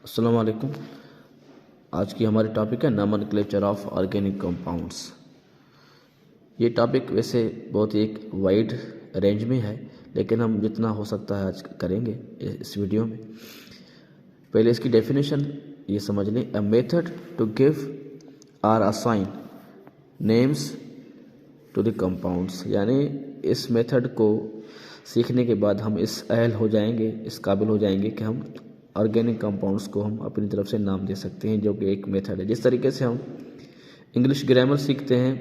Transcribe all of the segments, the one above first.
अस्सलाम वालेकुम। आज की हमारी टॉपिक है नॉमेनक्लेचर ऑफ ऑर्गेनिक कंपाउंड्स। ये टॉपिक वैसे बहुत ही एक वाइड रेंज में है, लेकिन हम जितना हो सकता है आज करेंगे इस वीडियो में। पहले इसकी डेफिनेशन ये समझ लें। A method to give or assign names to the compounds, यानी इस मेथड को सीखने के बाद हम इस अहल हो जाएंगे, इस काबिल हो जाएंगे कि हम ऑर्गेनिक कंपाउंड्स को हम अपनी तरफ से नाम दे सकते हैं, जो कि एक मेथड है। जिस तरीके से हम इंग्लिश ग्रामर सीखते हैं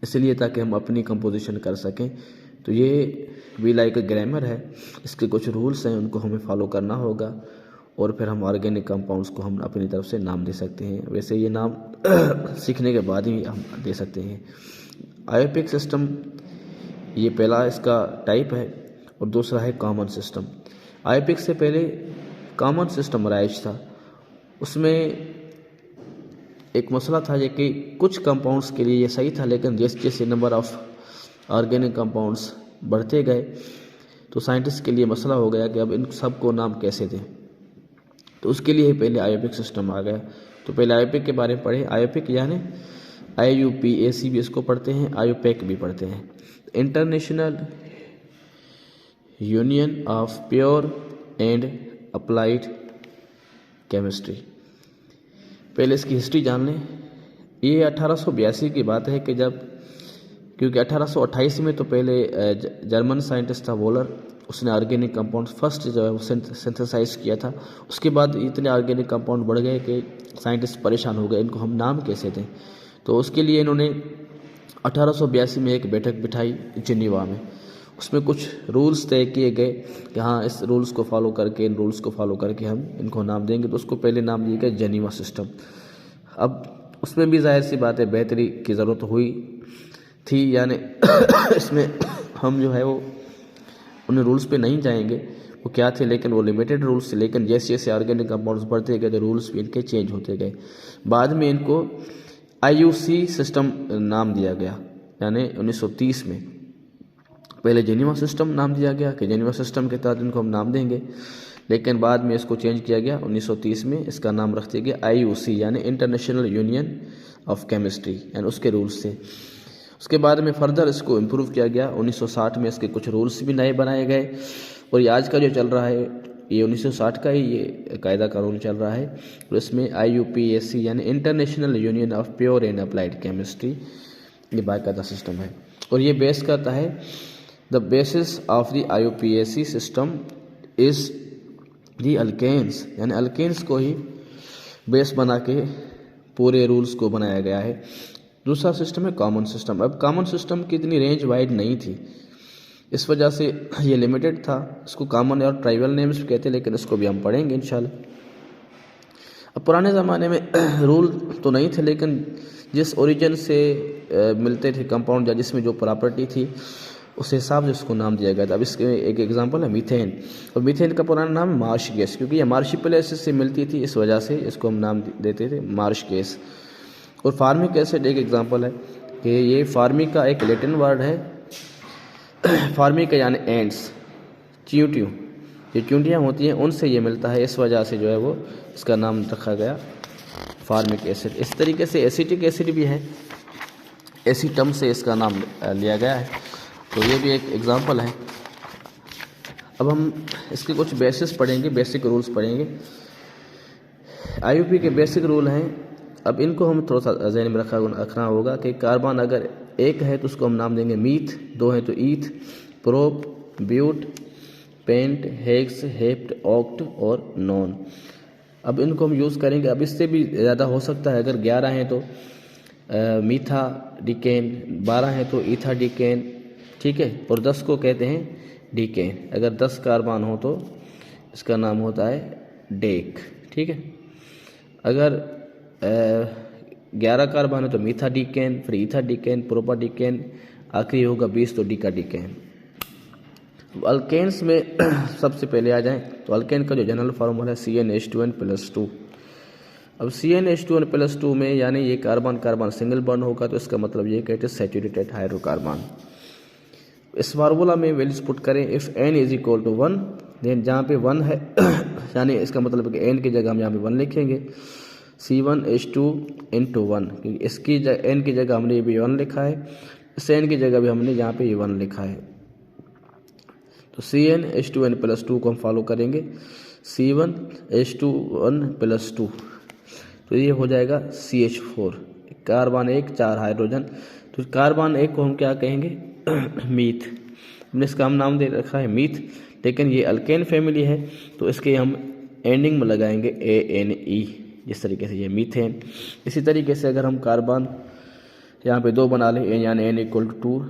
इसलिए ताकि हम अपनी कंपोजिशन कर सकें, तो ये भी लाइक ग्रामर है। इसके कुछ रूल्स हैं, उनको हमें फॉलो करना होगा और फिर हम ऑर्गेनिक कंपाउंड्स को हम अपनी तरफ से नाम दे सकते हैं। वैसे ये नाम सीखने के बाद ही हम दे सकते हैं। आयोपिक सिस्टम ये पहला इसका टाइप है और दूसरा है कॉमन सिस्टम। आयोपिक से पहले कॉमन सिस्टम राइज था। उसमें एक मसला था ये कि कुछ कंपाउंड्स के लिए ये सही था, लेकिन जैसे जैसे नंबर ऑफ ऑर्गेनिक कंपाउंड्स बढ़ते गए तो साइंटिस्ट के लिए मसला हो गया कि अब इन सबको नाम कैसे दें। तो उसके लिए पहले आयोपिक सिस्टम आ गया। तो पहले आयोपिक के बारे में पढ़े। आयोपिक यानी IUPAC भी इसको पढ़ते हैं, आयोपेक भी पढ़ते हैं। International Union of Pure and Applied chemistry. पहले इसकी हिस्ट्री जान लें। ये 1882 की बात है कि जब, क्योंकि 1828 में तो पहले जर्मन साइंटिस्ट था वोलर, उसने ऑर्गेनिक कंपाउंड फर्स्ट जो है वो सिंथेसाइज किया था। उसके बाद इतने ऑर्गेनिक कंपाउंड बढ़ गए कि साइंटिस्ट परेशान हो गए, इनको हम नाम कैसे दें। तो उसके लिए इन्होंने 1882 में एक बैठक बिठाई जिनेवा में। उसमें कुछ रूल्स तय किए गए कि हाँ, इस रूल्स को फॉलो करके, इन रूल्स को फॉलो करके हम इनको नाम देंगे। तो उसको पहले नाम दिया गया जेनीवा सिस्टम। अब उसमें भी जाहिर सी बात है बेहतरी की ज़रूरत हुई थी, यानी इसमें हम जो है वो उन रूल्स पे नहीं जाएंगे वो क्या थे, लेकिन वो लिमिटेड रूल्स थे। लेकिन जैसे जैसे ऑर्गेनिक कंपाउंड्स बढ़ते गए तो रूल्स भी इनके चेंज होते गए। बाद में इनको IUC सिस्टम नाम दिया गया, यानी 1930 में। पहले जेनीवा सिस्टम नाम दिया गया कि जेनीवा सिस्टम के तहत इनको हम नाम देंगे, लेकिन बाद में इसको चेंज किया गया 1930 में। इसका नाम रख दिया गया IUC यानी इंटरनेशनल यूनियन ऑफ केमिस्ट्री, यानी उसके रूल्स थे। उसके बाद में फर्दर इसको इम्प्रूव किया गया। 1960 में इसके कुछ रूल्स भी नए बनाए गए और ये आज का जो चल रहा है ये 1960 का ही ये कायदा कानून चल रहा है। और इसमें IUPAC यानी International Union of Pure and Applied Chemistry ये बाकायदा सिस्टम है। और ये बेस करता है the basis of the IUPAC system is the alkanes, यानी अल्केन्स को ही बेस बना के पूरे रूल्स को बनाया गया है। दूसरा सिस्टम है कॉमन सिस्टम। अब कॉमन सिस्टम की इतनी रेंज वाइड नहीं थी, इस वजह से ये लिमिटेड था। इसको कॉमन और ट्राइबल नेम्स भी कहते हैं, लेकिन इसको भी हम पढ़ेंगे इंशाल्लाह। अब पुराने ज़माने में रूल तो नहीं थे, लेकिन जिस ओरिजिन से मिलते थे कंपाउंड या जिसमें जो प्रॉपर्टी थी उस हिसाब से उसको नाम दिया गया था। अब इसके एक एग्जांपल है मीथेन। और मीथेन का पुराना नाम मार्श गैस, क्योंकि ये मार्शी प्लेसेस से मिलती थी, इस वजह से इसको हम नाम देते थे मार्श गैस। और फार्मिक एसिड एक एग्जांपल है कि ये फार्मिक का एक लैटिन वर्ड है। फार्मिक यानी एंड्स, चींटियों, ये चींटियाँ होती हैं उनसे ये मिलता है, इस वजह से जो है वो इसका नाम रखा गया फार्मिक एसिड। इस तरीके से एसिटिक एसिड भी है, एसीटम से इसका नाम लिया गया है। तो ये भी एक एग्जांपल है। अब हम इसके कुछ बेसिस पढ़ेंगे, बेसिक रूल्स पढ़ेंगे। IUP के बेसिक रूल हैं। अब इनको हम थोड़ा सा ज़हन में रखना होगा कि कार्बन अगर एक है तो उसको हम नाम देंगे मीथ, दो है तो eth, prop, but, pent, hex, hept, oct और नॉन। अब इनको हम यूज़ करेंगे। अब इससे भी ज़्यादा हो सकता है। अगर 11 हैं तो मीथा डिकेन, 12 हैं तो ईथा डिकेन, ठीक है। और 10 को कहते हैं डिकेन। अगर 10 कार्बन हो तो इसका नाम होता है डेक, ठीक है। अगर 11 कार्बन है तो मीथा डिकेन, फिर ईथा डिकेन, प्रोपा डिकेन, आखिरी होगा 20 तो डीका डिकेन। अल्केन्स में सबसे पहले आ जाएं तो अल्केन का जो जनरल फार्मूला है CnH2n+2। अब CnH2n+2 में यानी ये कार्बन कार्बन सिंगल बॉन्ड होगा, तो इसका मतलब ये कहते हैं सैचुरेटेड हाइड्रोकार्बन। इस फार्मूला में वैल्यूज पुट करें। If n is equal to 1 then जहाँ पे 1 है यानी इसका मतलब है कि n की जगह हम यहाँ पे 1 लिखेंगे। C1H2 इंटू 1, क्योंकि इसकी n की जगह हमने भी 1 लिखा है, इस n की जगह भी हमने यहाँ पे 1 लिखा है। तो CnH2n प्लस 2 को हम फॉलो करेंगे, C1H2 प्लस 2, तो ये हो जाएगा CH4, कार्बन 1 4 हाइड्रोजन। तो कार्बन 1 को हम क्या कहेंगे मीथ, हमने इसका हम नाम दे रखा है मीथ, लेकिन ये अल्केन फैमिली है तो इसके हम एंडिंग में लगाएंगे ANE, जिस तरीके से ये मीथेन। इसी तरीके से अगर हम कार्बन यहाँ पे 2 बना लें यानी N इक्वल टू 2,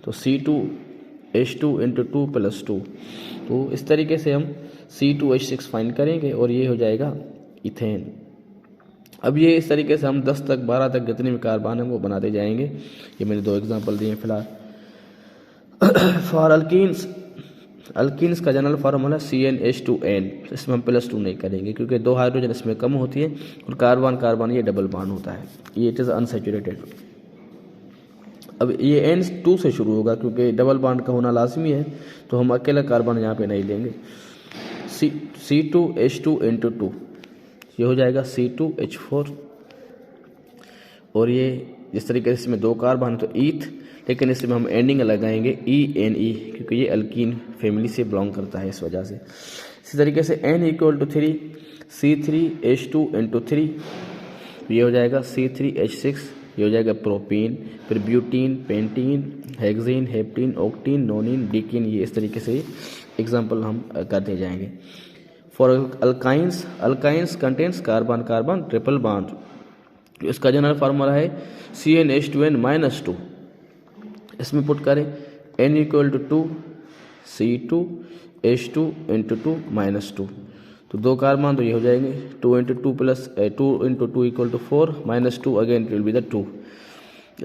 तो C2H2 इंटू 2 प्लस 2, तो इस तरीके से हम C2H6 फाइंड करेंगे और ये हो जाएगा इथेन। अब ये इस तरीके से हम 10 तक 12 तक जितने भी कार्बन हैं वो बनाते जाएंगे। ये मैंने 2 एग्जांपल दिए फिलहाल। फॉर अल्कीन्स का जनरल फार्मूला CnH2n, इसमें हम प्लस 2 नहीं करेंगे क्योंकि 2 हाइड्रोजन इसमें कम होती है और कार्बन ये डबल बॉन्ड होता है, ये इट इज़ अनसैचुरेटेड। अब ये N2 से शुरू होगा क्योंकि डबल बॉन्ड का होना लाजमी है, तो हम अकेला कार्बन यहाँ पे नहीं लेंगे। C2H2 इंटू 2, ये हो जाएगा C2H4, और ये जिस तरीके से इसमें 2 कार्बन तो ईथ, लेकिन इसमें हम एंडिंग लगाएंगे ENE क्योंकि ये अल्कीन फैमिली से बिलोंग करता है, इस वजह से। इसी तरीके से N equal to 3, C3H2 into 3, ये हो जाएगा C3H6, ये हो जाएगा प्रोपीन, फिर butene, pentene, hexene, heptene, octene, nonene, decene, ये इस तरीके से एग्जाम्पल हम करते जाएंगे। For alkynes contents carbon triple bond, इसका जनरल फार्मूला है CnH2n माइनस 2, इसमें पुट करें N equal to 2, C2H2 into 2 minus 2, तो 2 कार्बन तो ये हो जाएंगे 2 into 2 plus 2 into 2 equal to 4 minus 2, again it will be the 2,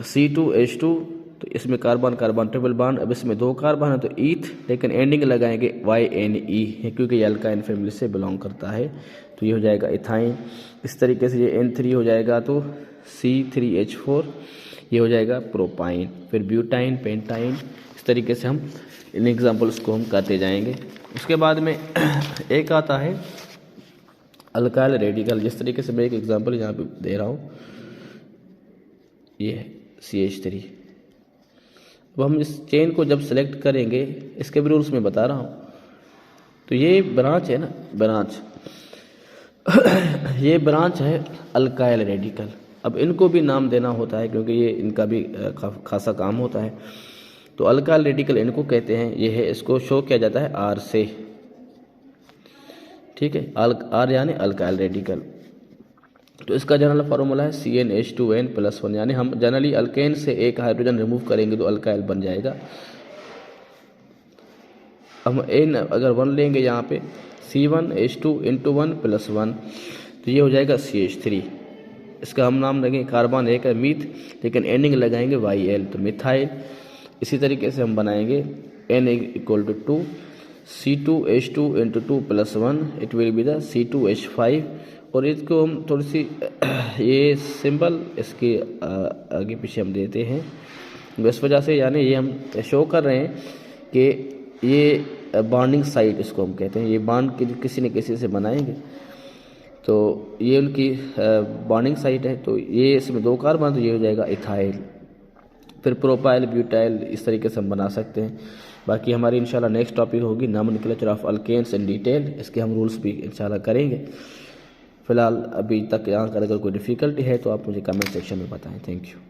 C2H2, तो इसमें कार्बन ट्रिपल बॉन्ड, अब इसमें 2 कार्बन है तो ईथ, लेकिन एंडिंग लगाएंगे YNE क्योंकि ये अल्काइन फैमिली से बिलोंग करता है, तो ये हो जाएगा इथाइन। इस तरीके से ये N3 हो जाएगा तो C3H4, ये हो जाएगा प्रोपाइन, फिर ब्यूटाइन, पेंटाइन, इस तरीके से हम इन एग्जाम्पल्स को हम करते जाएंगे। उसके बाद में एक आता है अल्काइल रेडिकल, जिस तरीके से मैं एक एग्जाम्पल यहाँ पे दे रहा हूँ, ये है CH3। अब हम इस चेन को जब सेलेक्ट करेंगे, इसके भी रूल्स में बता रहा हूँ, तो ये ब्रांच है ना, ब्रांच ये ब्रांच है अल्काइल रेडिकल। अब इनको भी नाम देना होता है क्योंकि ये इनका भी खासा काम होता है, तो अल्काइल रेडिकल इनको कहते हैं। ये है, इसको शो किया जाता है R से, ठीक है, R यानी अल्काइल रेडिकल। तो इसका जनरल फार्मूला है CnH2n प्लस 1, यानी हम जनरली अल्केन से एक हाइड्रोजन रिमूव करेंगे तो अल्काइल बन जाएगा। हम N अगर 1 लेंगे यहाँ पे C1H2 इंटू 1 प्लस 1, तो ये हो जाएगा CH3, इसका हम नाम लगेंगे कार्बन 1 है मीथ, लेकिन एंडिंग लगाएंगे YL, तो मिथाइल। इसी तरीके से हम बनाएंगे N equal to 2, C2H2 into 2 plus 1, it will be the C2H5, और इसको हम थोड़ी सी ये सिंबल इसके आगे पीछे हम देते हैं इस वजह से, यानी ये हम शो कर रहे हैं कि ये बॉन्डिंग साइट इसको हम कहते हैं, ये बॉन्ड किसी न किसी से बनाएंगे, तो ये उनकी बॉन्डिंग साइट है। तो ये इसमें 2 कार्बन, तो ये हो जाएगा इथाइल, फिर प्रोपाइल, ब्यूटाइल, इस तरीके से हम बना सकते हैं। बाकी हमारी इंशाल्लाह नेक्स्ट टॉपिक होगी nomenclature of alkanes in detail, इसके हम रूल्स भी इंशाल्लाह करेंगे। फिलहाल अभी तक यहाँ अगर कोई डिफ़िकल्टी है तो आप मुझे कमेंट सेक्शन में बताएं। Thank you.